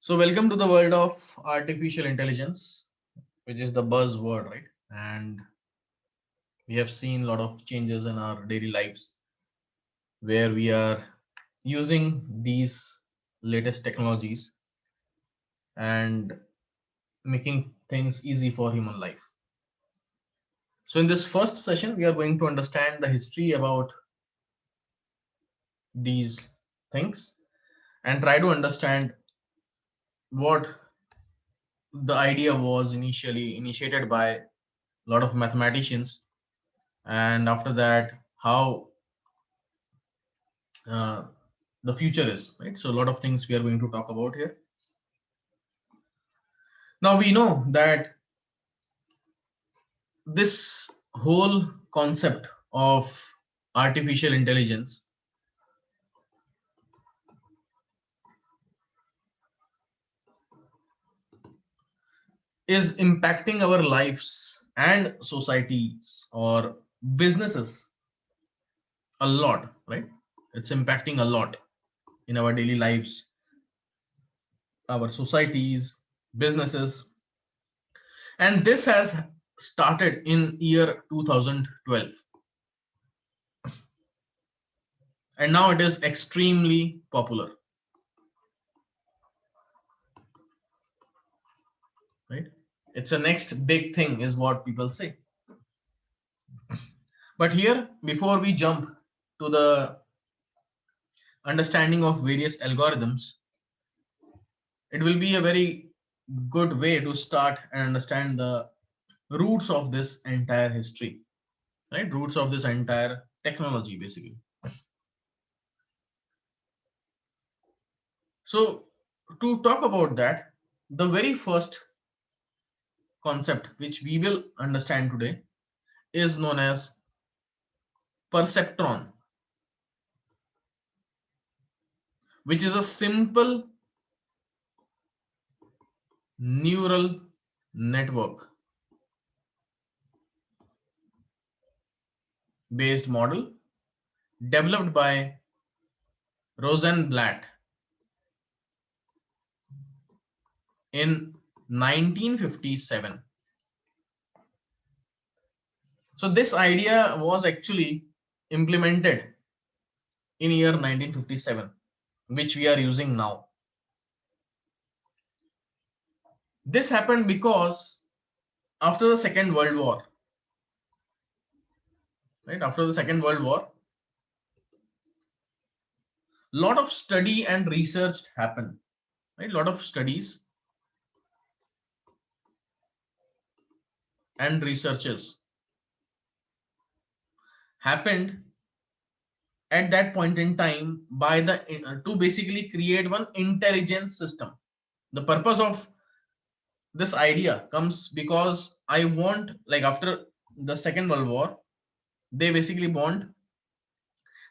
So, welcome to the world of artificial intelligence, which is the buzzword, right? And we have seen a lot of changes in our daily lives where we are using these latest technologies and making things easy for human life. So, in this first session, we are going to understand the history about these things and try to understand what the idea was initially initiated by a lot of mathematicians, and after that how uh, the future is, right? So a lot of things we are going to talk about here. Now we know that this whole concept of artificial intelligence is impacting our lives and societies or businesses a lot, right? It's impacting a lot in our daily lives, our societies, businesses, and this has started in year 2012, and now it is extremely popular, right? It's a next big thing is what people say. But here, before we jump to the understanding of various algorithms, it will be a very good way to start and understand the roots of this entire history, right? Roots of this entire technology, basically. So, to talk about that, the very first concept which we will understand today is known as perceptron, which is a simple neural network based model developed by Rosenblatt in 1957. So this idea was actually implemented in year 1957, which we are using now. This happened because after the Second World War, right? After the Second World War, lot of study and research happened, right? Lot of studies and researches happened at that point in time by the to basically create one intelligence system. The purpose of this idea comes because I want, like, after the Second World War, they basically want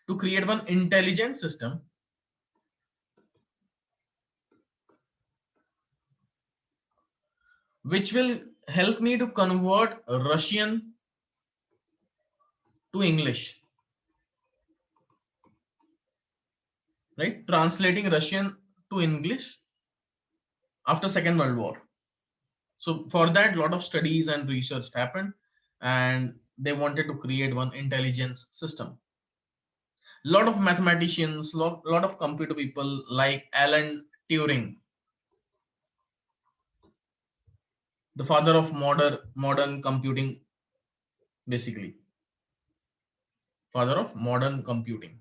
to create one intelligent system which will help me to convert Russian to English, right? Translating Russian to English after Second World War. So for that, a lot of studies and research happened, and they wanted to create one intelligence system. Lot of mathematicians, lot of computer people like Alan Turing, the father of modern computing, basically father of modern computing,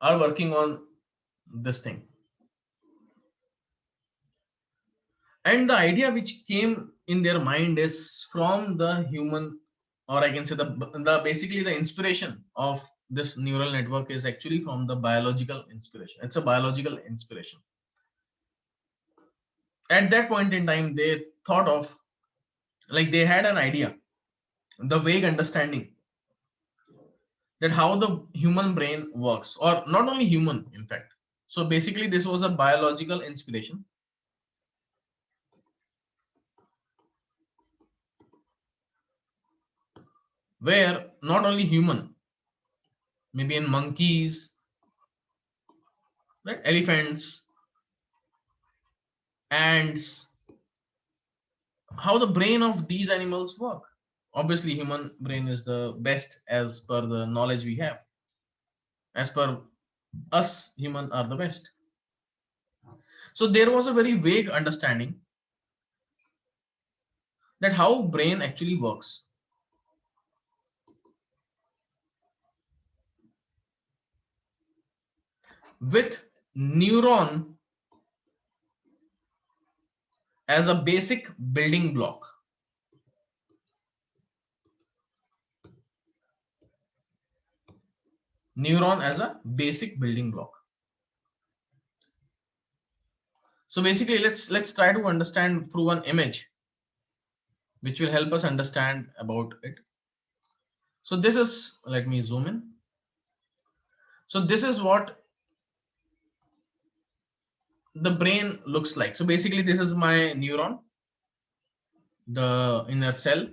are working on this thing. And the idea which came in their mind is from the human, or I can say the basically the inspiration of this neural network is actually from the biological inspiration. It's a biological inspiration. At that point in time, they thought of, like, they had an idea, the vague understanding that how the human brain works, or not only human, in fact. So basically, this was a biological inspiration where not only human, maybe in monkeys, right? Elephants, ants, how the brain of these animals work. Obviously, human brain is the best as per the knowledge we have. As per us, human are the best. So there was a very vague understanding that how brain actually works. With neuron as a basic building block. Neuron as a basic building block. So basically, let's try to understand through an image, which will help us understand about it. So this is, let me zoom in. So this is what the brain looks like. So basically, this is my neuron, the inner cell.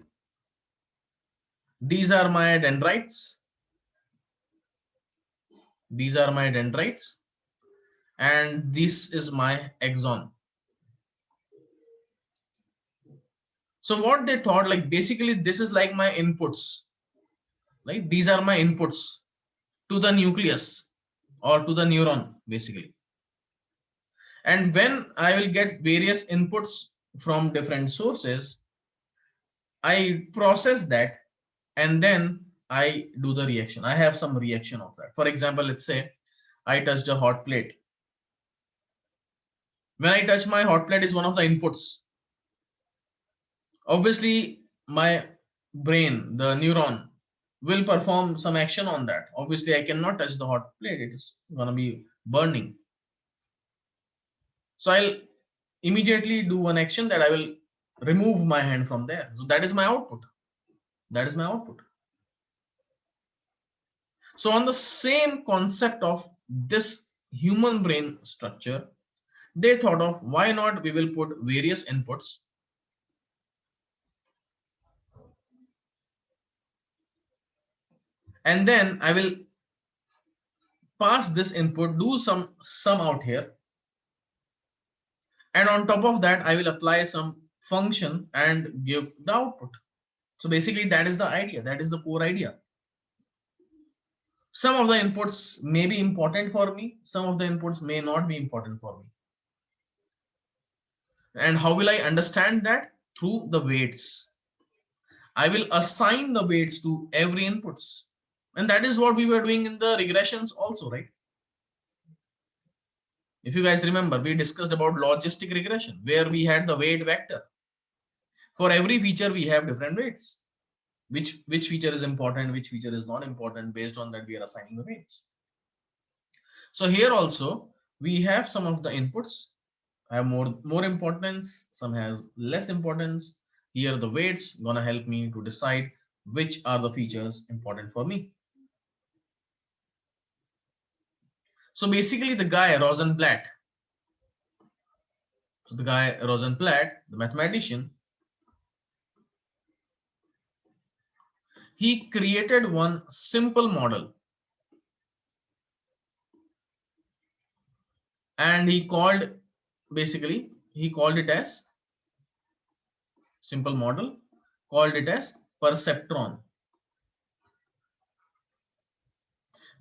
These are my dendrites. These are my dendrites. And this is my axon. So what they thought, like basically this is like my inputs, right? These are my inputs to the nucleus or to the neuron basically. And when I will get various inputs from different sources, I process that and then I do the reaction. I have some reaction of that. For example, let's say I touched a hot plate. When I touch my hot plate is one of the inputs. Obviously, my brain, the neuron, will perform some action on that. Obviously, I cannot touch the hot plate. It is going to be burning. So I'll immediately do one action that I will remove my hand from there. So that is my output. That is my output. So on the same concept of this human brain structure, they thought of why not we will put various inputs and then I will pass this input, do some sum out here, and on top of that I will apply some function and give the output. So basically that is the idea, that is the core idea. Some of the inputs may be important for me, some of the inputs may not be important for me. And how will I understand that? Through the weights. I will assign the weights to every inputs. And that is what we were doing in the regressions also, right? If you guys remember, we discussed about logistic regression where we had the weight vector. For every feature, we have different weights. Which feature is important, which feature is not important, based on that we are assigning the weights. So here also, we have some of the inputs have more importance, some has less importance. Here the weights gonna help me to decide which are the features important for me. So basically the guy Rosenblatt, the mathematician, he created one simple model and he called it as simple model, called it as perceptron,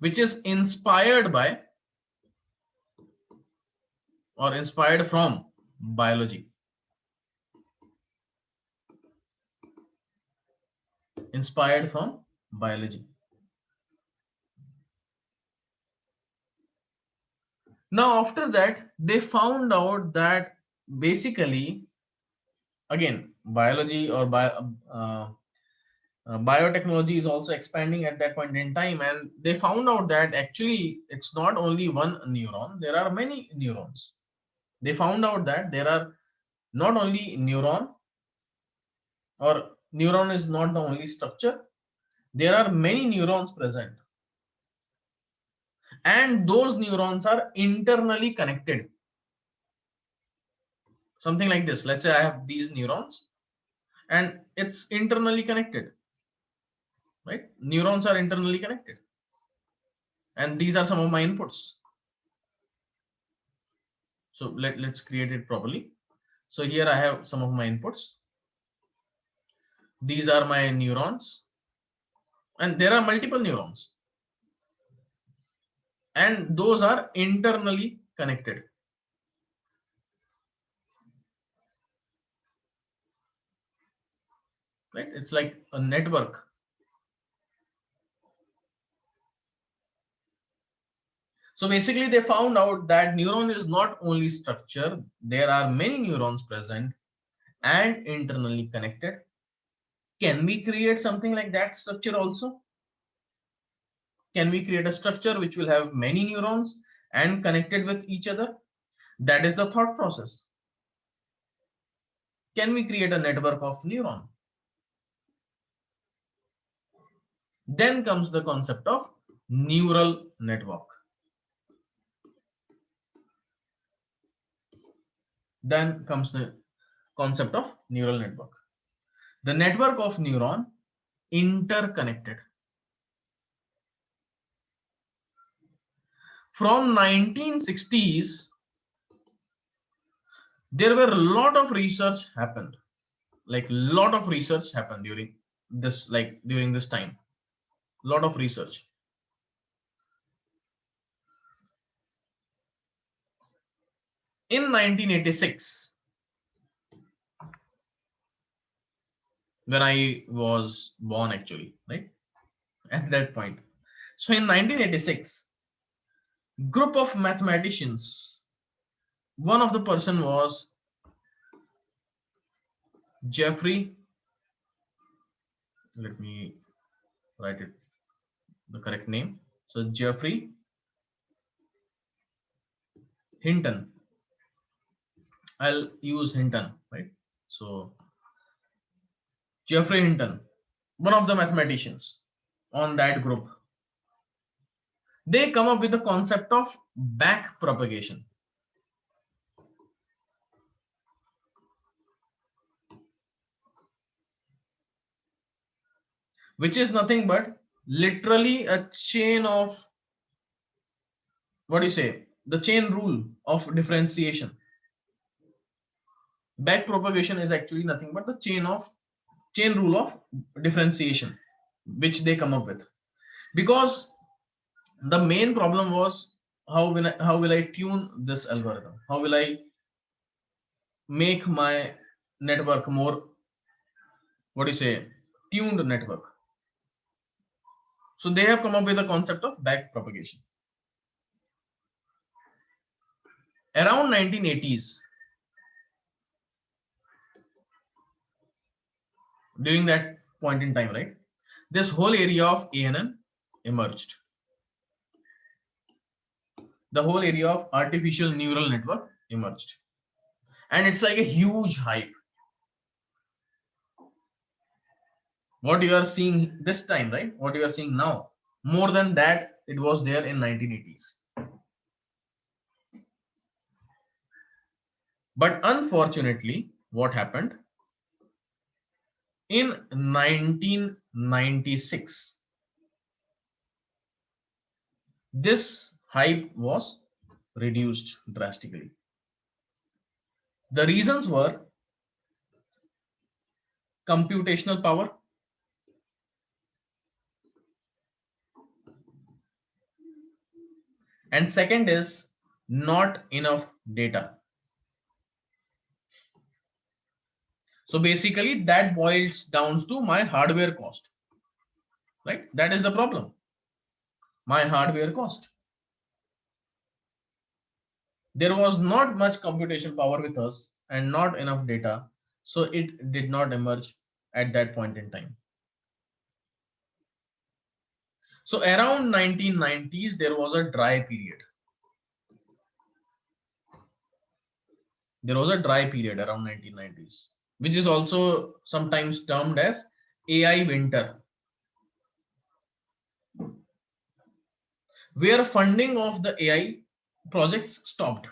which is inspired by or inspired from biology. Inspired from biology. Now, after that, they found out that basically, again, biology or biotechnology is also expanding at that point in time, and they found out that actually it's not only one neuron, there are many neurons. They found out that there are not only neuron, or neuron is not the only structure, there are many neurons present, and those neurons are internally connected. Something like this, let's say I have these neurons and it's internally connected, right? Neurons are internally connected and these are some of my inputs. So let's create it properly. So here I have some of my inputs. These are my neurons, and there are multiple neurons, and those are internally connected. Right? It's like a network. So basically they found out that neuron is not only structure, there are many neurons present and internally connected. Can we create something like that structure also? Can we create a structure which will have many neurons and connected with each other? That is the thought process. Can we create a network of neuron? Then comes the concept of neural network. Then comes the concept of neural network. The network of neuron interconnected. From 1960s, there were a lot of research happened. Like lot of research happened during this time. Lot of research. In 1986, when I was born actually, right? At that point. So in 1986, group of mathematicians, one of the person was Jeffrey, let me write it the correct name. So Jeffrey Hinton. I'll use Hinton, right? So Jeffrey Hinton, one of the mathematicians on that group, they come up with the concept of back propagation. Which is nothing but literally a chain of, what do you say, the chain rule of differentiation. Back propagation is actually nothing but the chain rule of differentiation which they come up with, because the main problem was how will I tune this algorithm, how will I make my network more, what do you say, tuned network. So they have come up with a concept of back propagation. Around 1980s, during that point in time, right, this whole area of ANN emerged. The whole area of artificial neural network emerged, and it's like a huge hype. What you are seeing this time, right, what you are seeing now, more than that it was there in 1980s. But unfortunately, what happened in 1996, this hype was reduced drastically. The reasons were computational power, and second is not enough data. So basically that boils down to my hardware cost, right? That is the problem, my hardware cost. There was not much computational power with us and not enough data, so it did not emerge at that point in time. So around 1990s, there was a dry period. There was a dry period around 1990s, which is also sometimes termed as AI winter, where funding of the AI projects stopped,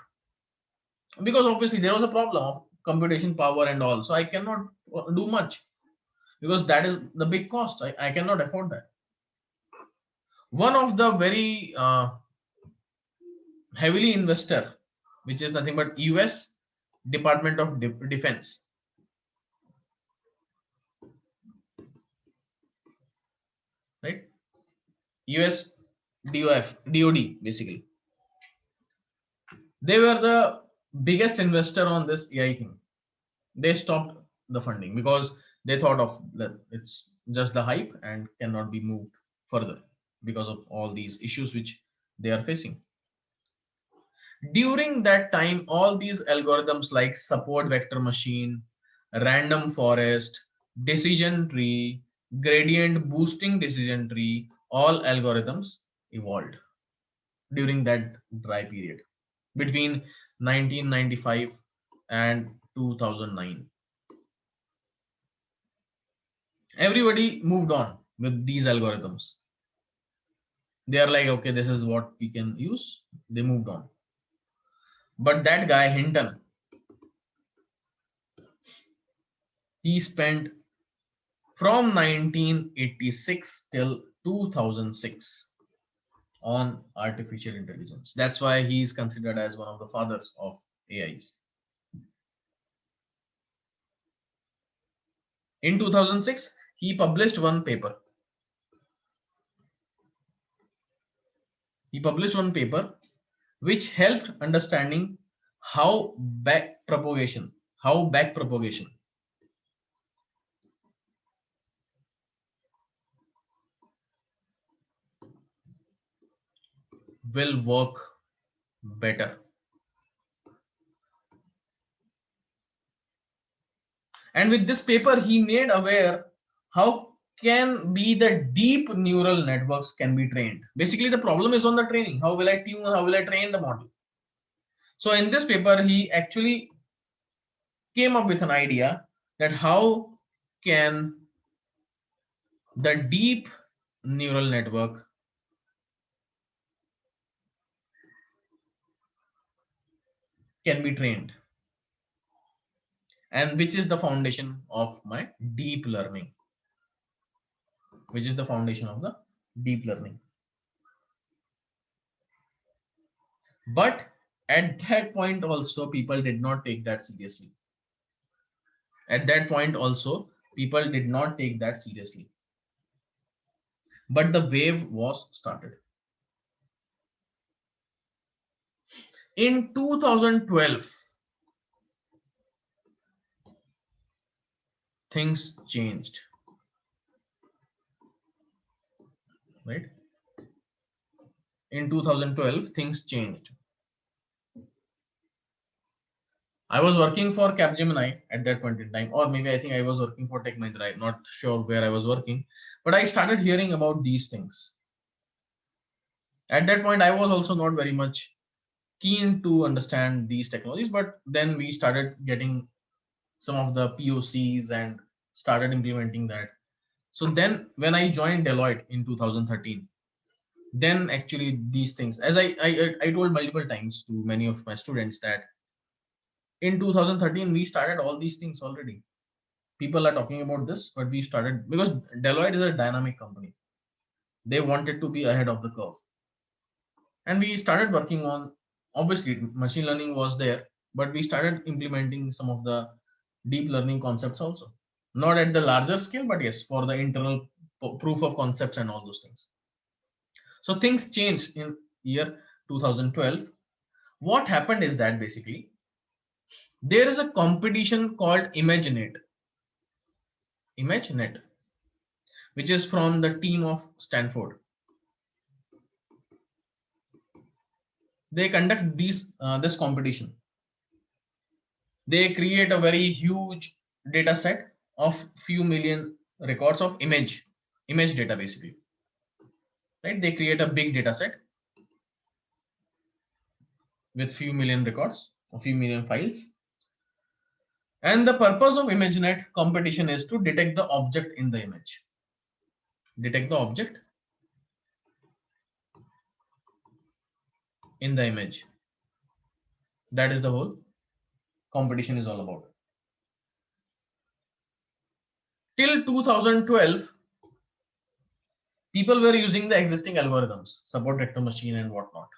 because obviously there was a problem of computation power and all. So I cannot do much because that is the big cost. I cannot afford that. One of the very heavily investor which is nothing but US Department of Defense. Right? US DOD basically. They were the biggest investor on this AI thing. They stopped the funding because they thought of that it's just the hype and cannot be moved further because of all these issues which they are facing. During that time, all these algorithms like support vector machine, random forest, decision tree, gradient boosting decision tree, all algorithms evolved during that dry period between 1995 and 2009. Everybody moved on with these algorithms. They are like, okay, this is what we can use. They moved on. But that guy, Hinton, he spent from 1986 till 2006 on artificial intelligence. That's why he is considered as one of the fathers of AIs. In 2006, he published one paper. He published one paper which helped understanding how backpropagation will work better. And with this paper, he made aware how can be the deep neural networks can be trained. Basically, the problem is on the training. How will I tune? How will I train the model? So in this paper, he actually came up with an idea that how can the deep neural network can be trained, and which is the foundation of my deep learning, which is the foundation of the deep learning. But at that point also, people did not take that seriously. At that point also, people did not take that seriously. But the wave was started. In 2012, things changed. Right? In 2012, things changed. I was working for Capgemini at that point in time, or maybe I think I was working for Tech Mahindra. I'm not sure where I was working, but I started hearing about these things. At that point, I was also not very much keen to understand these technologies, but then we started getting some of the POCs and started implementing that. So then when I joined Deloitte in 2013, then actually these things, as I told multiple times to many of my students that in 2013 we started all these things already. People are talking about this, but we started because Deloitte is a dynamic company. They wanted to be ahead of the curve, and we started working on, obviously machine learning was there, but we started implementing some of the deep learning concepts also, not at the larger scale, but yes, for the internal proof of concepts and all those things. So things changed in year 2012. What happened is that basically there is a competition called ImageNet, which is from the team of Stanford. They conduct this competition. They create a very huge data set of few million records of image data basically. Right? They create a big data set with few million records, a few million files. And the purpose of ImageNet competition is to detect the object in the image. Detect the object in the image. That is the whole competition is all about. Till 2012, people were using the existing algorithms, support vector machine and whatnot.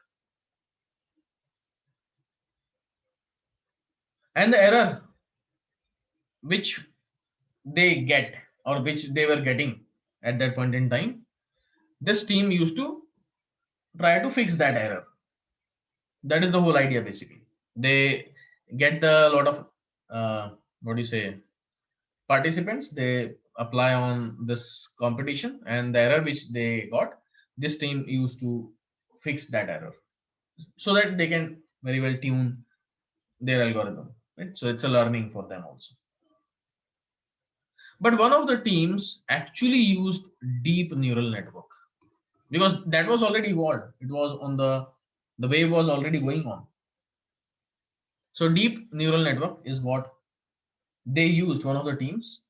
And the error which they get, or which they were getting at that point in time, this team used to try to fix that error. That is the whole idea. Basically, they get the lot of what do you say, participants, they apply on this competition, and the error which they got, this team used to fix that error so that they can very well tune their algorithm, right? So it's a learning for them also. But one of the teams actually used deep neural network, because that was already evolved. It was on the wave was already going on. So deep neural network is what they used, one of the teams.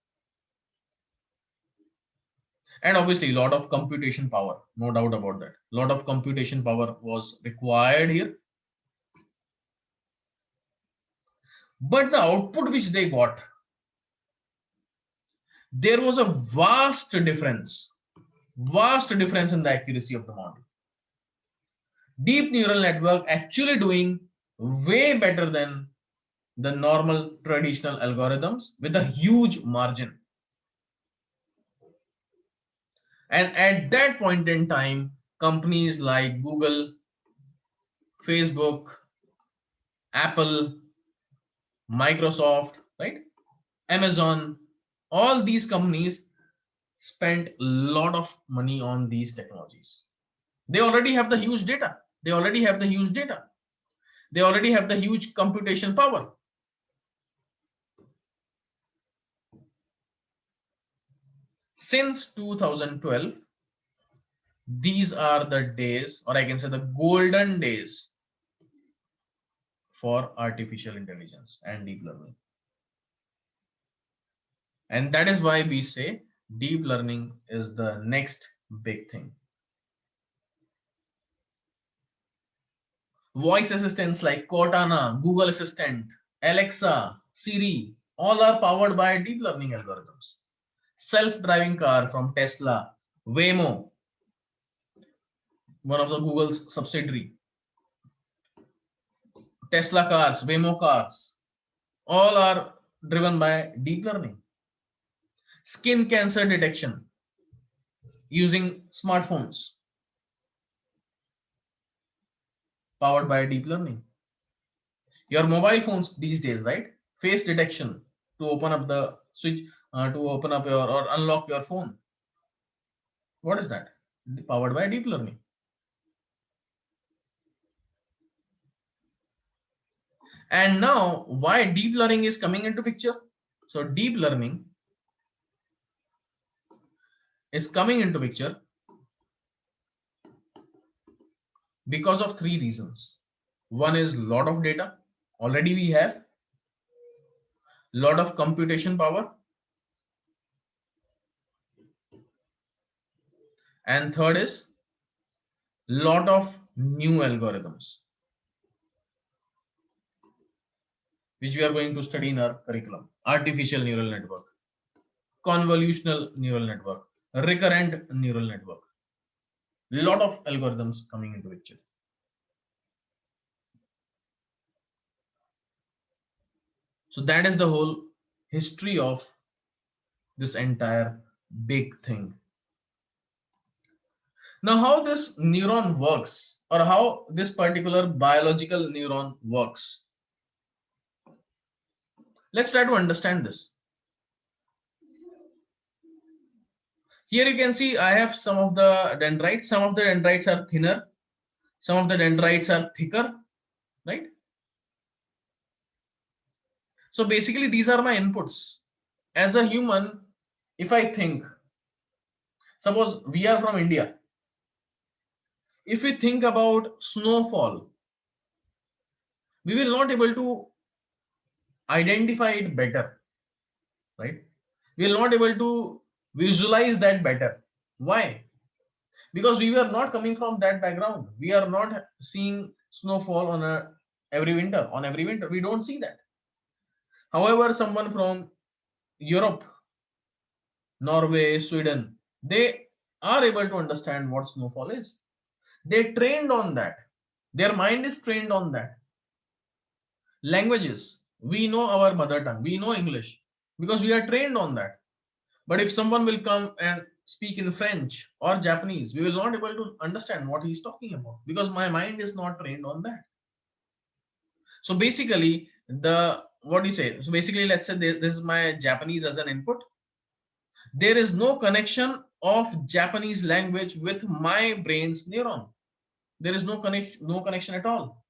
And obviously a lot of computation power, no doubt about that. A lot of computation power was required here, but the output which they got, there was a vast difference in the accuracy of the model. Deep neural network actually doing way better than the normal traditional algorithms with a huge margin. And at that point in time, companies like Google, Facebook, Apple, Microsoft, right, Amazon, all these companies spent a lot of money on these technologies. They already have the huge data. They already have the huge data. They already have the huge computation power. Since 2012, these are the days, or I can say the golden days for artificial intelligence and deep learning. And that is why we say deep learning is the next big thing. Voice assistants like Cortana, Google Assistant, Alexa, Siri, all are powered by deep learning algorithms. Self-driving car from Tesla, Waymo, one of the Google's subsidiary, Tesla cars, Waymo cars, all are driven by deep learning. Skin cancer detection using smartphones, powered by deep learning. Your mobile phones these days, right? Face detection to open up the switch, to open up your or unlock your phone. What is that? Powered by deep learning. And now, why deep learning is coming into picture? So deep learning is coming into picture because of three reasons. One is lot of data already we have, lot of computation power, and third is lot of new algorithms which we are going to study in our curriculum. Artificial neural network, convolutional neural network, recurrent neural network. Lot of algorithms coming into picture. So that is the whole history of this entire big thing. Now, how this neuron works, or how this particular biological neuron works, let's try to understand this. Here you can see I have some of the dendrites. Some of the dendrites are thinner, some of the dendrites are thicker, right? So basically, these are my inputs. As a human, if I think, suppose we are from India, if we think about snowfall, we will not able to identify it better, right? We will not able to visualize that better. Why? Because we were not coming from that background. We are not seeing snowfall on a every winter. On every winter, we don't see that. However, someone from Europe, Norway, Sweden, they are able to understand what snowfall is. They trained on that. Their mind is trained on that. Languages. We know our mother tongue, we know English because we are trained on that. But if someone will come and speak in French or Japanese, we will not able to understand what he's talking about because my mind is not trained on that. So basically, the what do you say? So basically, let's say this is my Japanese as an input. There is no connection of Japanese language with my brain's neuron. There is no connection at all.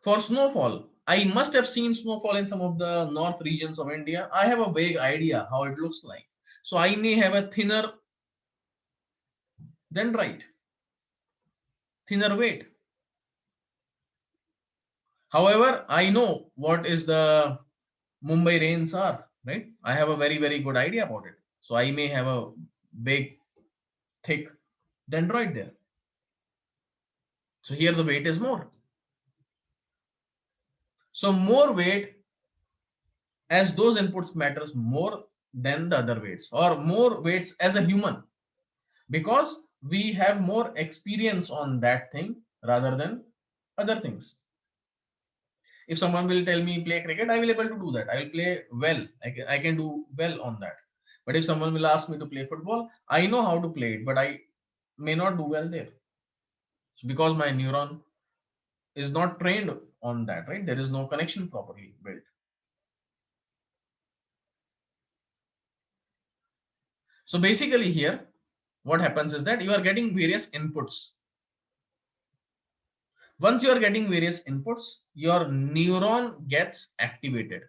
For snowfall, I must have seen snowfall in some of the north regions of India. I have a vague idea how it looks like. So I may have a dendrite, thinner weight. However, I know what is the Mumbai rains are, right? I have a very good idea about it. So I may have a big, thick dendroid there. So here the weight is more. So more weight, as those inputs matters more than the other weights, or more weights as a human, because we have more experience on that thing rather than other things. If someone will tell me play cricket, I will able to do that. I will play well. I can do well on that. But if someone will ask me to play football, I know how to play it, but I may not do well there. So because my neuron is not trained on that, right? There is no connection properly built. So basically here, what happens is that you are getting various inputs. Once you are getting various inputs, your neuron gets activated.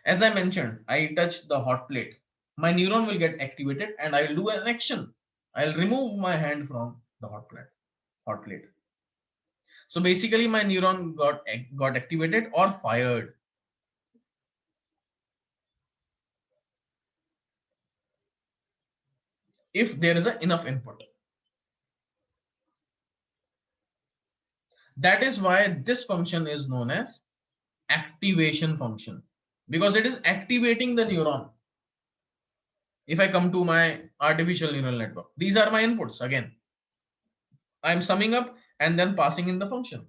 As I mentioned, I touch the hot plate. My neuron will get activated and I will do an action. I'll remove my hand from the hot plate. So basically my neuron got activated or fired. If there is enough input. That is why this function is known as activation function, because it is activating the neuron. If I come to my artificial neural network, these are my inputs. Again, I'm summing up and then passing in the function.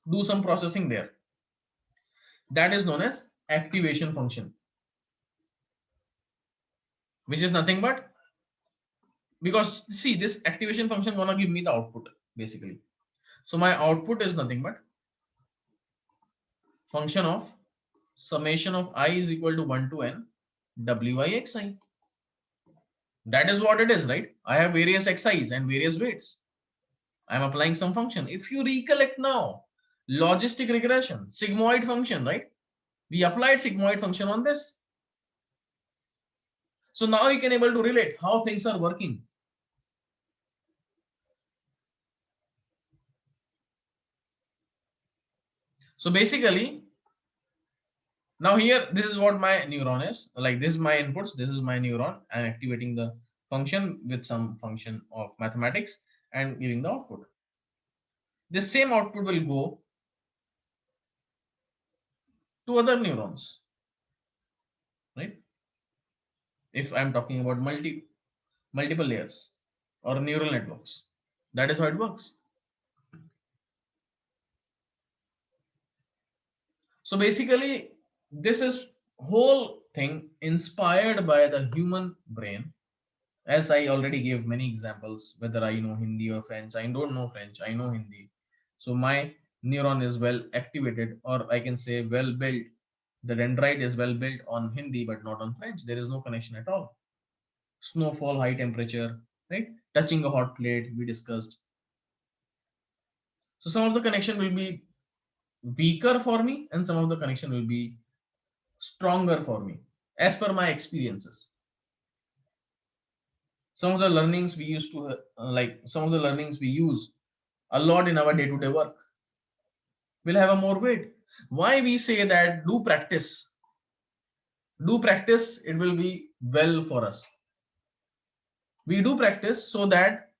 Do some processing there. That is known as activation function, which is nothing but, because see, this activation function gonna give me the output basically. So my output is nothing but function of summation of I is equal to 1 to n wixi. That is what it is, right? I have various xi's and various weights. I'm applying some function. If you recollect now, logistic regression, sigmoid function, right? We applied sigmoid function on this. So now you can able to relate how things are working. So basically, now here, this is what my neuron is. Like this is my inputs, this is my neuron. I'm activating the function with some function of mathematics and giving the output. This same output will go to other neurons, right? If I'm talking about multiple layers or neural networks, that is how it works. So basically, this is whole thing inspired by the human brain. As I already gave many examples, whether I know Hindi or French, I don't know French, I know Hindi. So my neuron is well activated, or I can say well built. The dendrite is well built on Hindi, but not on French. There is no connection at all. Snowfall, high temperature, right? Touching a hot plate, we discussed. So some of the connection will be weaker for me, and some of the connection will be stronger for me, as per my experiences. Some of the learnings we used to some of the learnings we use a lot in our day-to-day work will have a more weight. Why we say that do practice, it will be well for us. We do practice so that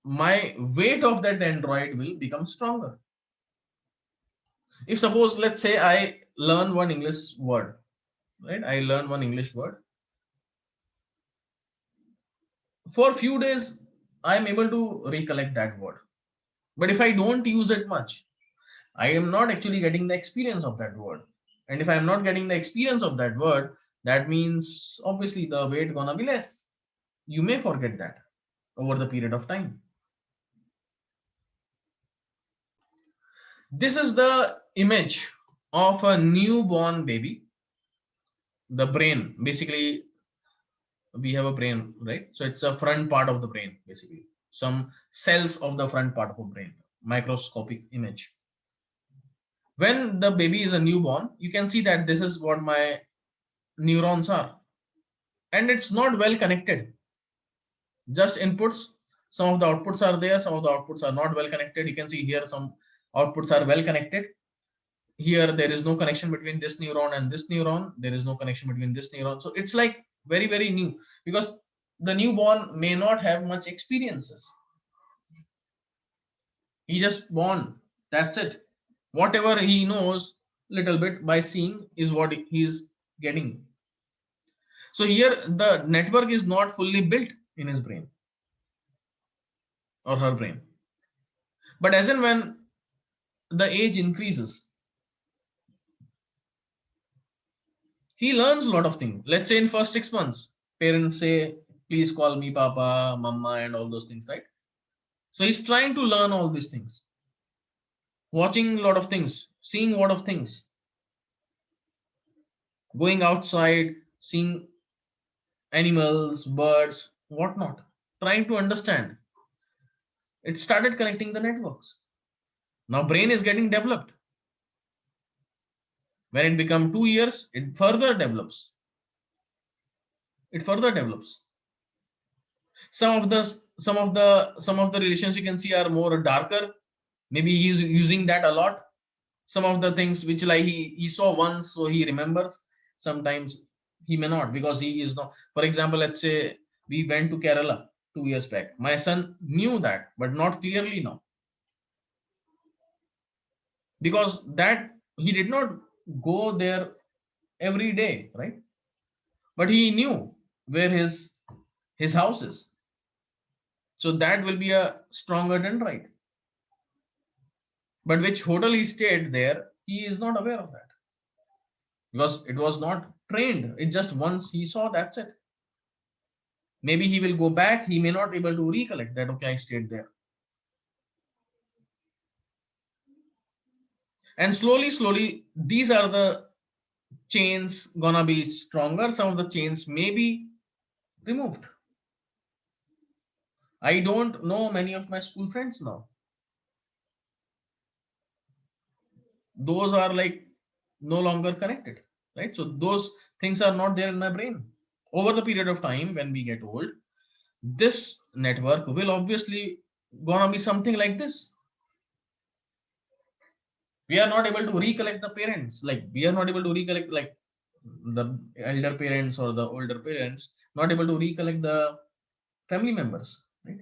my weight of that android will become stronger. If suppose, let's say I learn one English word, right? I learn one English word. For a few days, I am able to recollect that word. But if I don't use it much, I am not actually getting the experience of that word. And if I am not getting the experience of that word, that means obviously the weight gonna be less. You may forget that over the period of time. This is the image of a newborn baby. The brain, basically, we have a brain, right? So it's a front part of the brain, basically. Some cells of the front part of a brain, microscopic image. When the baby is a newborn, you can see that this is what my neurons are. And it's not well connected. Just inputs, some of the outputs are there, some of the outputs are not well connected. You can see here some outputs are well connected. Here there is no connection between this neuron and this neuron. There is no connection between this neuron. So it's like very new, because the newborn may not have much experiences. He just born, that's it. Whatever he knows little bit by seeing is what he is getting. So here the network is not fully built in his brain or her brain. But as and when the age increases, he learns a lot of things. Let's say in first 6 months, parents say, please call me Papa, Mama, and all those things, right? So he's trying to learn all these things, watching a lot of things, seeing a lot of things, going outside, seeing animals, birds, whatnot, trying to understand. It started connecting the networks. Now brain is getting developed. When it becomes 2 years, it further develops. It further develops. Some of the relations you can see are more darker. Maybe he's using that a lot. Some of the things which like he saw once, so he remembers. Sometimes he may not, because he is not. For example, let's say we went to Kerala 2 years back. My son knew that, but not clearly now, because that he did not go there every day, right? But he knew where his house is. So that will be a stronger dendrite. But which hotel he stayed there, he is not aware of that, because it was not trained. It just once he saw, that's it. Maybe he will go back, he may not able to recollect that, okay, I stayed there. And slowly, these are the chains gonna be stronger. Some of the chains may be removed. I don't know many of my school friends now. Those are like no longer connected, right? So those things are not there in my brain. Over the period of time, when we get old, this network will obviously gonna be something like this. We are not able to recollect the parents, like we are not able to recollect, like the elder parents or the older parents not able to recollect the family members, right?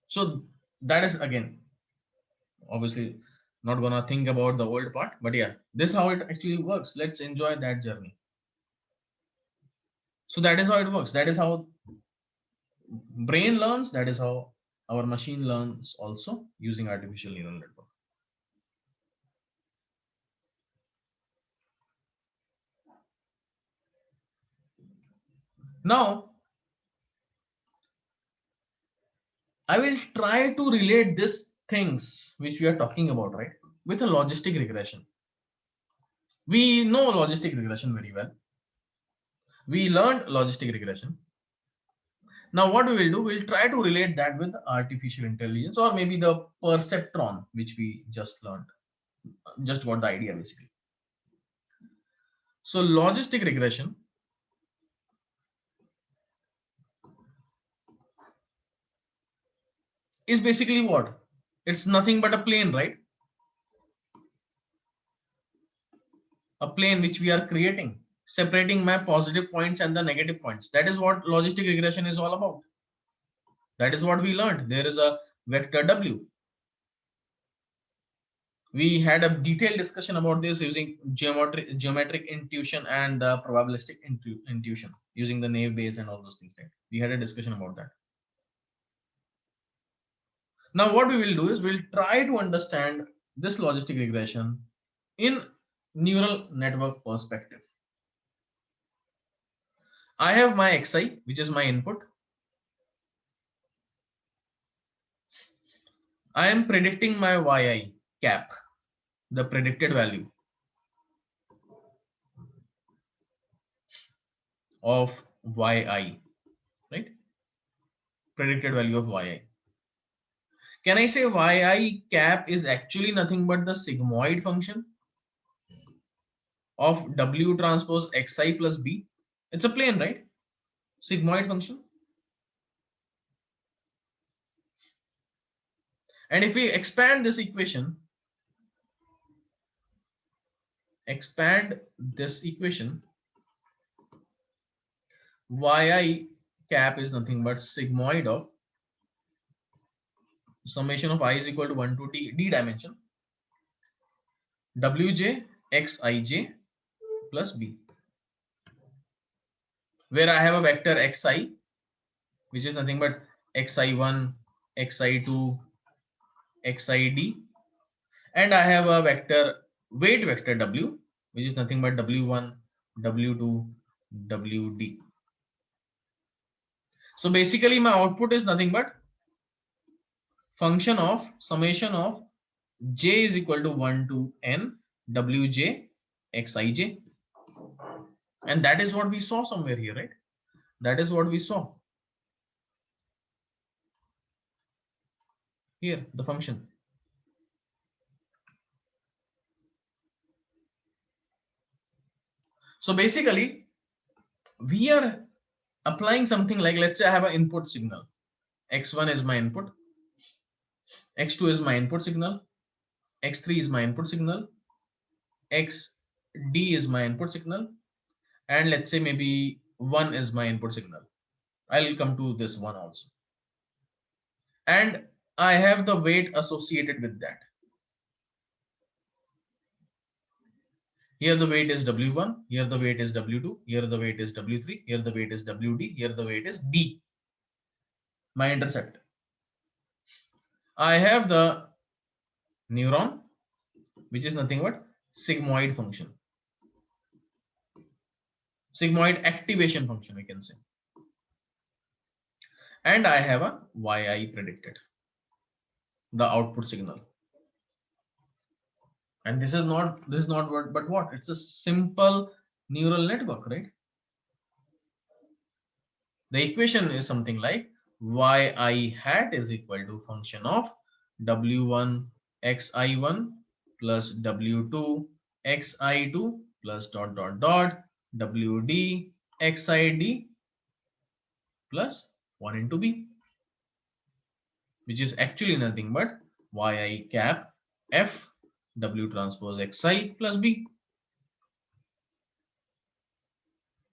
So that is again obviously not gonna think about the old part, but yeah, this is how it actually works. Let's enjoy that journey. So that is how it works. That is how brain learns. That is how our machine learns, also using artificial neural network. Now I will try to relate this things which we are talking about, right, with a logistic regression. We know logistic regression very well. We learned logistic regression. Now what we will do, we'll try to relate that with artificial intelligence, or maybe the perceptron which we just learned, just got the idea basically. So logistic regression is basically what? It's nothing but a plane, right? A plane which we are creating, separating my positive points and the negative points. That is what logistic regression is all about. That is what we learned. There is a vector W. We had a detailed discussion about this using geometric intuition and probabilistic intuition, using the naive bayes and all those things. Right? We had a discussion about that. Now what we will do is we'll try to understand this logistic regression in neural network perspective. I have my xi, which is my input. I am predicting my yi cap, the predicted value of yi, right? Predicted value of yi. Can I say yi cap is actually nothing but the sigmoid function of w transpose xi plus b? It's a plane, right? Sigmoid function. And if we expand this equation, yi cap is nothing but sigmoid of summation of I is equal to 1 to d dimension wj xij plus b, where I have a vector xi, which is nothing but xi1, xi2, xid, and I have a weight vector w, which is nothing but w1, w2, wd. So basically my output is nothing but function of summation of j is equal to 1 to n wj xij, and that is what we saw somewhere here, right? That is what we saw here, the function. So basically we are applying something like, let's say I have an input signal, x1 is my input, x2 is my input signal, x3 is my input signal, xd is my input signal, and let's say maybe 1 is my input signal. I'll come to this one also, and I have the weight associated with that. Here the weight is w1, here the weight is w2, here the weight is w3, here the weight is wd, here the weight is b, my intercept. I have the neuron, which is nothing but sigmoid function, sigmoid activation function, we can say, and I have a yi predicted, the output signal. And this is not what, but what? It's a simple neural network, right? The equation is something like yi hat is equal to function of w1 xi1 plus w2 xi2 plus dot dot dot wd xid plus 1 into b, which is actually nothing but yi cap f w transpose xi plus b.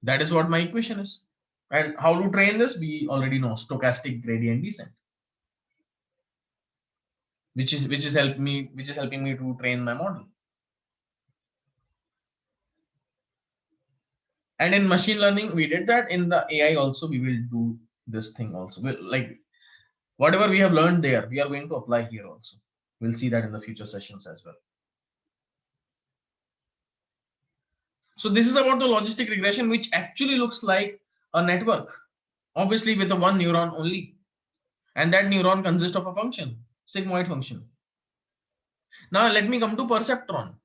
That is what my equation is. And how to train this? We already know stochastic gradient descent, which is helping me to train my model. And in machine learning, we did that. In the AI also, we will do this thing also. Like whatever we have learned there, we are going to apply here also. We'll see that in the future sessions as well. So this is about the logistic regression, which actually looks like a network, obviously with a one neuron only. And that neuron consists of a function, sigmoid function. Now let me come to perceptron,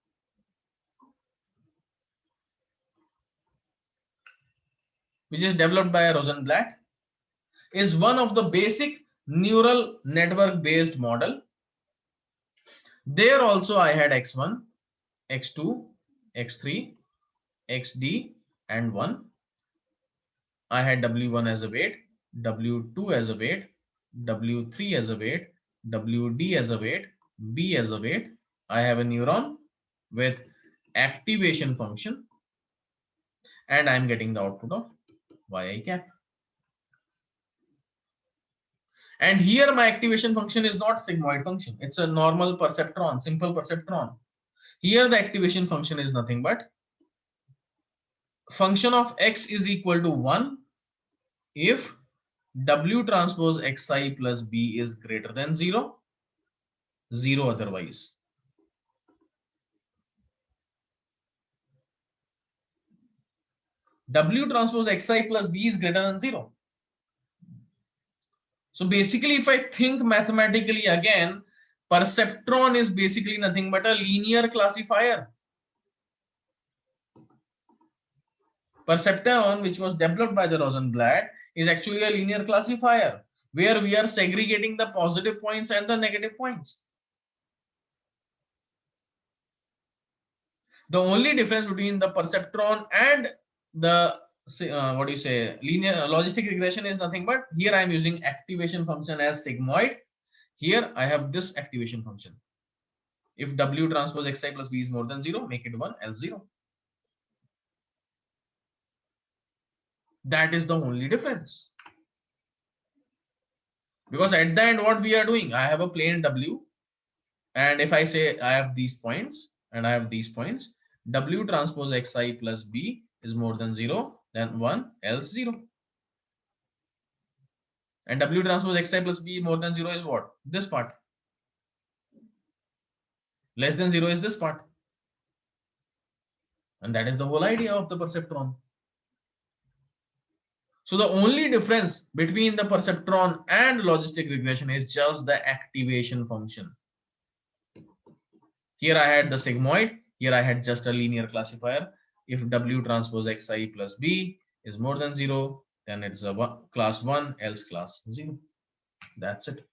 which is developed by Rosenblatt, is one of the basic neural network based model. There also I had x1, x2, x3, xd, and 1. I had w1 as a weight, w2 as a weight, w3 as a weight, wd as a weight, b as a weight. I have a neuron with activation function, and I'm getting the output of yi cap. And here my activation function is not sigmoid function. It's a normal perceptron, simple perceptron. Here the activation function is nothing but function of x is equal to 1 if w transpose xi plus b is greater than 0, 0 otherwise. W transpose xi plus b is greater than 0. So basically, if I think mathematically again, perceptron is basically nothing but a linear classifier. Perceptron, which was developed by the Rosenblatt, is actually a linear classifier where we are segregating the positive points and the negative points. The only difference between the perceptron and the what do you say, linear logistic regression is nothing but here I am using activation function as sigmoid. Here I have this activation function. If W transpose xi plus b is more than 0, make it 1, else 0. That is the only difference. Because at the end, what we are doing, I have a plane W, and if I say I have these points and I have these points, W transpose xi plus b is more than 0, then 1, else 0. And W transpose xi plus b more than 0 is what? This part. Less than 0 is this part. And that is the whole idea of the perceptron. So the only difference between the perceptron and logistic regression is just the activation function. Here I had the sigmoid, here I had just a linear classifier. If W transpose xi plus b is more than 0, then it's a class 1, else class 0. That's it.